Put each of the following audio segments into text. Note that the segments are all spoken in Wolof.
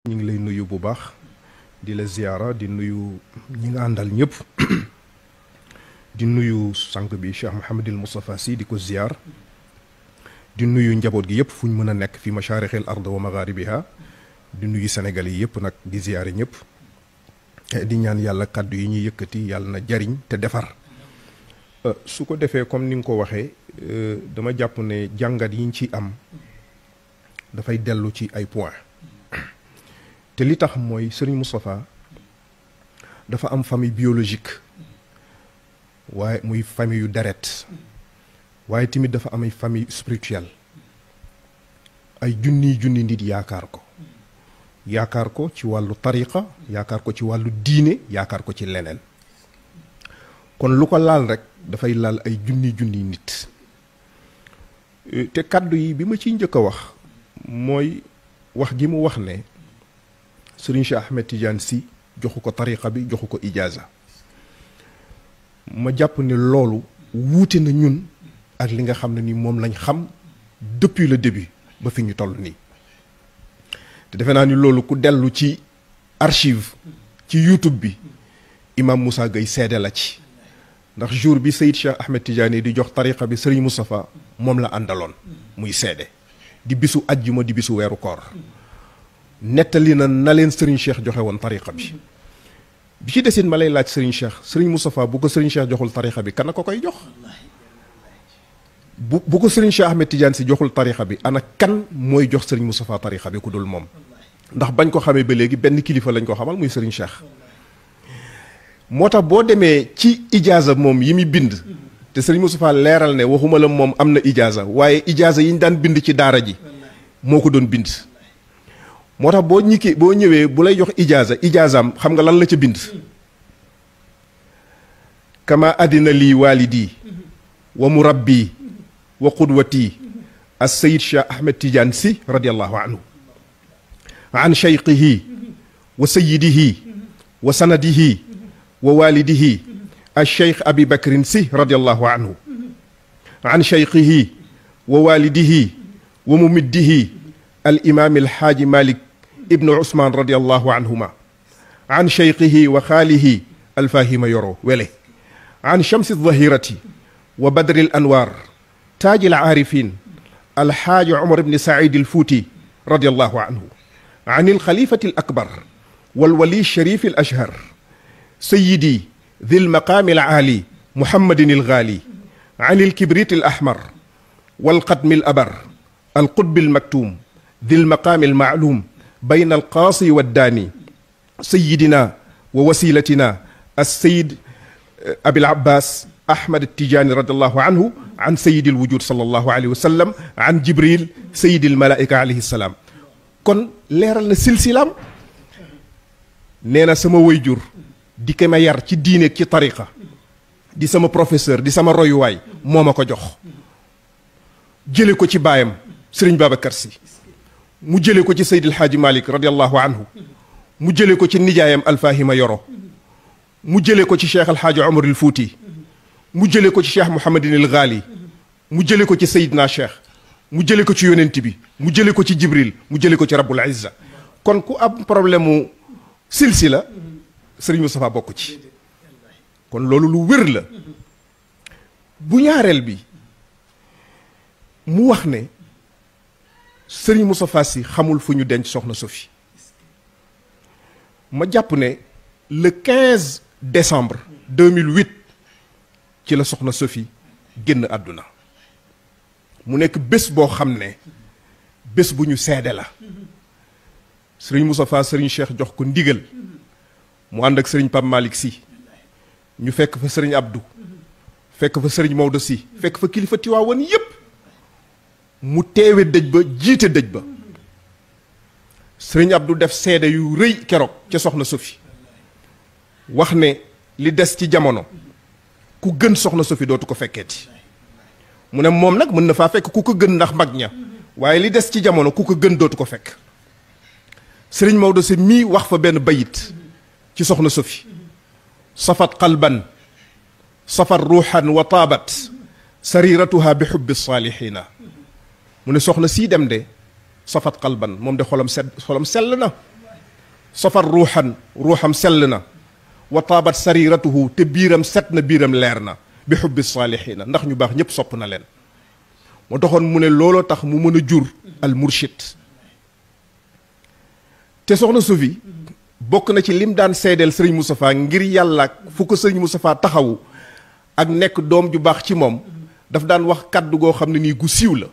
ñu ngi lay nuyu bu baax di la ziyaara di nuyu ñi nga àndal ñëpp di nuyu sànq bi Cheikh Mouhamadil Moustapha Sy di ko ziyaar di nuyu njaboot gi yëpp fu ñu mën a nekk fi masharixil ard wa magharibiha di nuyu Sénégal yi yëpp nag di ziyaare ñëpp di ñaan yàlla kàddu yi ñuy yëkkati yàlla na jariñ te defar su ko defee comme ni nga ko waxee dama jàpp ne jàngat yi ñu ci am dafay dellu ci ay point te li tax mooy Serigne Moustapha dafa am famille biologique waaye muy famille yu deret waaye tamit dafa am ay famille spirituelle ay junni nit yaakaar ko ci wàllu tariqa yaakaar ko ci wàllu diine yaakaar ko ci leneen kon lu ko laal rek dafay laal ay junni nit te kàddu yi bi ma ciy njëkk a wax mooy wax gi mu wax ne Serigne Cheikh Ahmed Tidiane Sy joxu ko tariqa bi joxu ko ijaaza ma jàpp ne loolu wuute na ñun ak li nga xam ne ni moom lañ xam depuis le début ba fi ñu toll nii te defe naa ni loolu ku dellu ci archive ci YouTube bi imam Moussa Gueye seede la ci ndax jour bi Seyid Cheikh Ahmed Tidiane di jox tariqa bi Serigne Moustapha moom la àndaloon muy seede di bisu ajjuma di bisu weeru koor nettali na leen Serigne Cheikh joxe woon tariqa bi ci desit ma lay laaj Serigne Cheikh Serigne Moustapha bu ko Serigne Cheikh joxul tariqa bi kan ko koy jox bu ko Serigne Cheikh Ahmed Tidiane Sy joxul tariqa bi ana kan mooy jox Serigne Moustapha tariqa bi ku dul moom ndax bañ ko xamee ba léegi benn kilifa lañ ko xamal muy Serigne Cheikh moo tax boo demee ci ijaaza moom yi muy bind te Serigne Moustapha leeral ne waxuma la moom am na ijaaza waaye ijaaza yi ñu daan bind ci daara ji moo ko doon bind moo tax boo ñëwee bu lay jox ijaazaam xam nga lan la ca bind kama adina lii walidi wa murabbi wa qudwati as sayid Cheikh Ahmed Tidiane Sy radiallahu anhu an cheikhihi wa sayidihi wa sanadihi wa walidihi al cheikh Abi Bakrin Sy radiallahu anhu an cheikhihi wa walidihi wa mumiddihi al imam al haaji Malik ibnu Ousmane radiallahu anhuma an cheikhihi wa xaalihi alfahima yoro wele an chamsi zahirati wa badri al anwar taaji al aarifin alxaaji Omar ibni Saïd al Fuuti radiallahu anhu an al xalifati al akbar walwali sharif al ashhar sayidi ذي المقام العالي محمد الغالي عن الكبريت الأحمر والقدم الأبر القطب المكتوم ذي المقام المعلوم بين القاصي والداني سيدنا ووسيلتنا السيد أبي العباس أحمد التجاني رضي الله عنه عن سيد الوجود صلى الله عليه وسلم عن جبريل سيد الملائكة عليه السلام kon leeral na silsilaam nee na sama wayjur di ko ma yar ci diine ci tariqa di sama professeur di sama royuwaay moo ma ko jox jële ko ci baayam Serigne Babacar Sy mu jële ko ci Seydil Hadji Malick radiallahu anhu mu jële ko ci nijaayam Alfahima Yoro mu jële ko ci Cheikh Alhaaji Omar al Fouti mu jële ko ci Cheikh Mouhamadin al Ghali mu jële ko ci Seydina Cheikh mu jële ko ci yonent bi mu jële ko ci Jibril mu jële ko ci Rabbul Izza kon ku am problème mu silsila Serigne Moustapha bokk ci kon loolu lu wér la bu ñaareel bi mu wax ne Serigne Moustapha Sy xamul fu ñu denc soxna Sophie ma jàpp ne le 15 décembre 2008 ci la soxna Sophie génn àdduna mu nekk bés boo xam ne bés bu ñu seede la Serigne Moustapha Serigne Cheikh jox ko ndigal mu ànd ak Serigne Pape Malick Sy ñu fekk fa Serigne Abdou fekk fa Serigne Maodo Sy fekk fa kilifa Tiwaawan yépp mu teewe dëj ba jiite dëj ba Serigne Abdou def seede yu rëy keroog ca soxna Sophie wax ne li des ci jamono ku gën soxna Sophie dootu ko fekkeeti mu ne moom nag mën na faa fekk ku ko gën ndax mag ña waaye li des ci jamono ku ko gën dootu ko fekk Serigne Maodo Sy mii wax fa benn bayit ci soxna Sophie safat qalban safat ruuxan wa taabat sariratuha bi xubbi saalihiina mu ne soxna sii dem de safat qalban moom de xolam sell na safar ruuxam sell na wa taabat sariratuhu te biiram set na biiram leer na bi xubbi saalihiina ndax ñu baax ñépp sopp na leen moo taxoon mu ne looloo tax mu mën a jur al murshid te soxna Sophie bokk na ci lim daan seedeel sëriñ Moustapha ngir yàlla fu ko sëriñ Moustapha taxawu ak nekk doom ju baax ci moom daf daan wax kàddu goo xam ne nii gu siiw la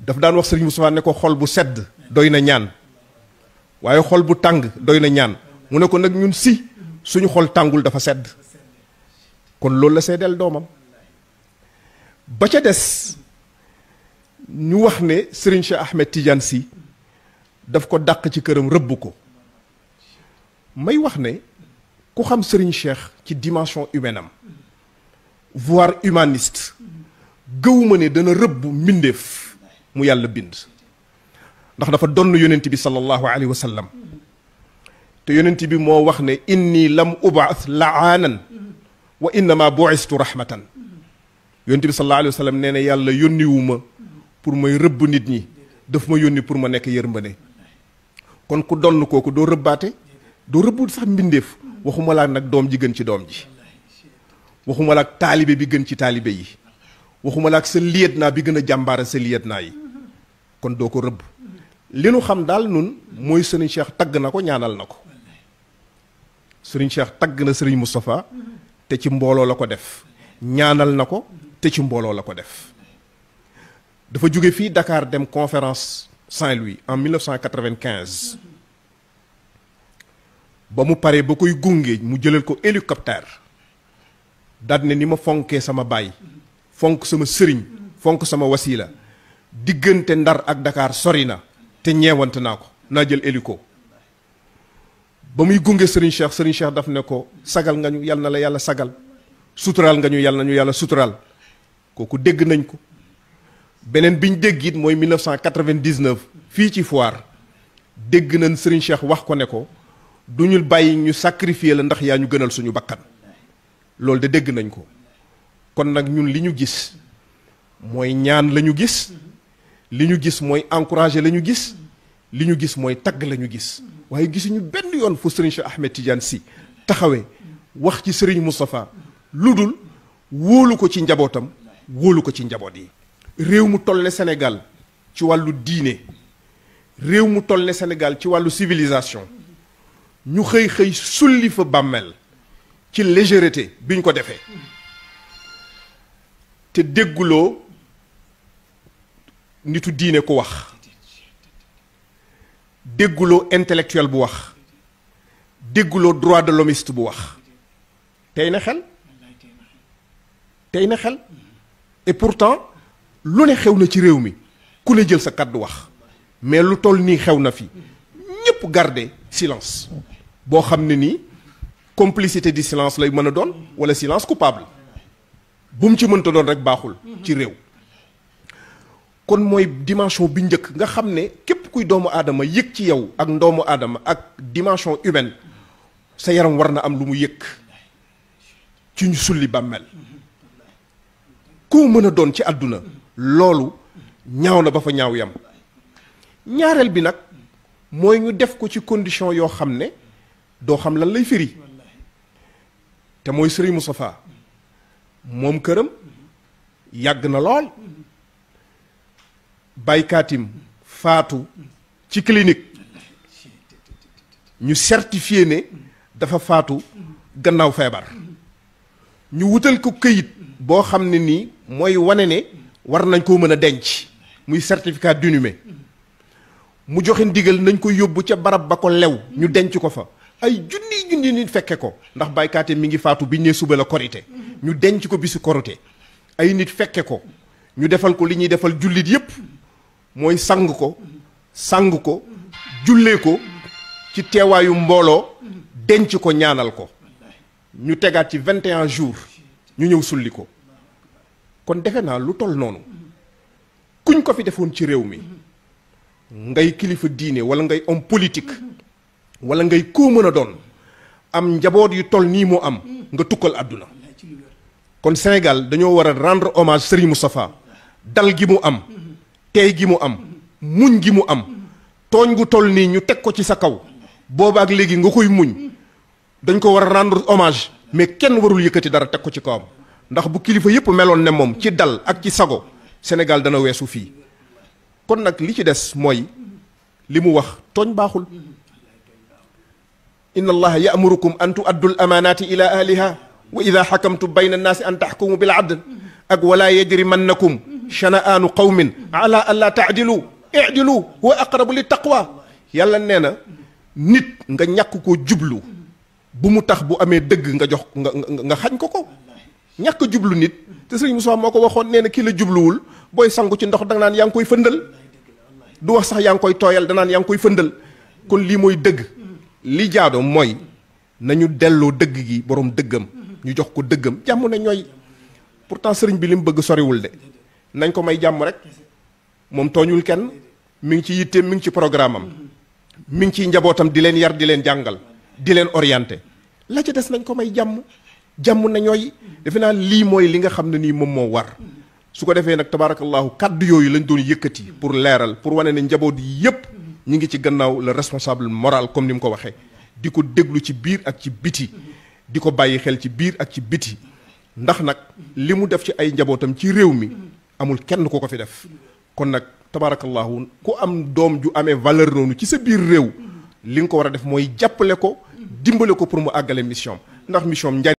daf daan wax sëriñ Moustapha ne ko xol bu sedd doy na ñaan waaye xol bu tàng doy na ñaan mu ne ko nag ñun si suñu xol tàngul dafa sedd kon loolu la seedeel doomam ba ca des ñu wax ne sëriñ Cheikh Ahmed Tidiane Sy daf ko dàq ci këram rëbb ko may wax ne ku xam sëriñ Cheikh ci dimension humaine am voire humaniste gëwuma ne dana rëbb mbindeef mu yàlla bind ndax dafa donn yonent bi sallallahu alayhi wa sallam te yonent bi moo wax ne inni lam ubaas laanan wa innama bu'istu rahmatan yonent bi sallallahu alayhi wa sallam nee na yàlla yónniwuma pour may rëbb nit ñi daf ma yónni pour ma nekk yërmande kon ku donn kooku doo rëbbaate doo rëbb sax mbindeef waxuma laa nag doom ji gën ci doom ji waxuma laa ak taalibe bi gën ci taalibe yi waxuma laa ak sa liyet naa bi gën a jàmbaara sa liyet naa yi kon doo ko rëbb li nu xam daal nun mooy sëriñ Cheikh tagg na ko ñaanal na ko sëriñ Cheikh tagg na sëriñ Moustapha te ci mbooloo la ko def ñaanal na ko te ci mbooloo la ko def dafa jóge fii Dakar dem conférence Saint-Louis en 1995 ba mu paree ba koy gunge mu jëlal ko hélicoptère daal ne ni ma fonkee sama baay fonk sama sëriñ fonk sama wasila diggante Ndar ak Dakar sori na te ñeewant naa ko naa jël hélico ba muy gunge sëriñ Cheikh daf ne ko sagal nga ñu yal na la yàlla sagal suturaal nga ñu yal na ñu yàlla suturaal kooku dégg nañ ko beneen biñ dégg it mooy 1999 fii ci foire dégg nañ sëriñ Cheikh wax ko ne ko du ñu bàyyi ñu sacrifier la ndax yaa ñu gënal suñu bakkan loolu de dégg nañ ko kon nag ñun li ñu gis mooy ñaan la ñu gis li ñu gis mooy encourager la ñu gis li ñu gis mooy tagg la ñu gis waaye gisuñu benn yoon fu sëriñ Cheikh Ahmed Tidiane Sy taxawee wax ci sëriñ Moustapha lu dul wóolu ko ci njabootam wóolu ko ci njaboot yi réew mu toll ne Sénégal ci wàllu diine réew mu toll ne Sénégal ci wàllu civilisation ñu xëy sulli fa bàmmeel ci légèreté bi ñu ko defee te dégguloo nitu diine ku wax dégguloo intellectuel bu wax dégguloo droit de l'hommiste bu wax tey na xel et pourtant lu ne xew na ci réew mi ku ne jël sa kàddu wax mais lu toll nii xew na fi ñépp garder silence boo xam ne nii complicité du silence lay mën a doon walla silence coupable bu mu ci mënta doon rek baaxul ci réew kon mooy dimension bi njëkk nga xam ne képp kuy doomu aadama yëg ci yow ak doomu aadama ak dimension humaine sa yaram war na am lu mu yëg ci ñu sulli bàmmeel koo mën a doon ci àdduna loolu ñaaw na ba fa ñaaw yam ñaareel bi nag mooy ñu def ko ci condition yoo xam ne doo xam lan lay firi te mooy Serigne Moustapha moom këram yàgg na lool baykaatim faatu ci clinique ñu certifié ne dafa faatu gannaaw feebar ñu wutal ko këyit boo xam ne nii mooy wane ne war nañ koo mën a denc muy certificat d'inhumé mu joxe ndigal nañ ko yóbbu ca barab ba ko lew ñu denc ko fa ay junni nit fekke ko ndax baykaatim mi ngi faatu biñ ne suba la korité ñu denc ko bisu korité ay nit fekke ko ñu defal ko li ñuy defal jullit yépp mooy sang ko jullee ko ci teewaayu mbooloo denc ko ñaanal ko ñu tegaat ci 21 jours ñu ñëw sulli ko kon defe naa lu toll noonu kuñ ko fi defoon ci réew mi ngay kilifa diine wala ngay homme politique wala ngay koo mën a doon am njaboot yu toll nii moo am nga tukkal àdduna kon Sénégal dañoo war a rendre hommage Serigne Moustapha dal gi mu am tey gi mu am muñ gi mu am tooñ gu toll nii ñu teg ko ci sa kaw boobaak léegi nga koy muñ dañ ko war a rendre hommage mais kenn warul yëkkati dara teg ko ci kawam ndax bu kilifa yëpp meloon ne moom ci dal ak ci sago Sénégal dana weesu fii kon nag li ci des mooy li mu wax tooñ baaxul inna allaha ya'murukum an tu'addu al-amanati ila ahliha wa idha hakamtum bayna an-nasi an tahkumu bil 'adl ak wala yajrimannakum shana'anu qawmin ala an la ta'dilu i'dilu huwa aqrabu lit taqwa yàlla nee na nit nga ñàkk koo jublu bu mu tax bu amee dëgg nga jox nga xañ ko ko ñàkk jublu nit te sëriñ Moussa moo ko waxoon nee na kii la jubluwul booy sangu ci ndox danga naan yaa ngi koy fëndal du wax sax yaa ngi koy tooyal danaan yaa ngi koy fëndal kon lii mooy dëgg li jaado mooy nañu delloo dëgg gi borom dëggam ñu jox ko dëggam jàmm na ñooy pourtant sëriñ bi li mu bëgg soriwul de nañ ko may jàmm rek moom tooñul kenn mi ngi ci yitteem mi ngi ci programme am mi ngi ciy njabootam di leen yar di leen jàngal di leen orienté la ca des nañ ko may jàmm na ñooy defe naa lii mooy li nga xam ne nii moom moo war su ko defee nag tabaarakallahu kàddu yooyu lañ doon yëkkati pour leeral pour wane ne njaboot yi yépp ñi ngi ci gannaaw le responsable moral comme ni mu ko waxee di ko déglu ci biir ak ci biti di ko bàyyi xel ci biir ak ci biti ndax nag li mu def ci ay njabootam ci réew mi amul kenn ku ko fi def kon nag tabaarakallahu ku am doom ju amee valeur noonu ci sa biir réew li nga ko war a def mooy jàppale ko dimbale ko pour mu àggale mission ndax mission njariñ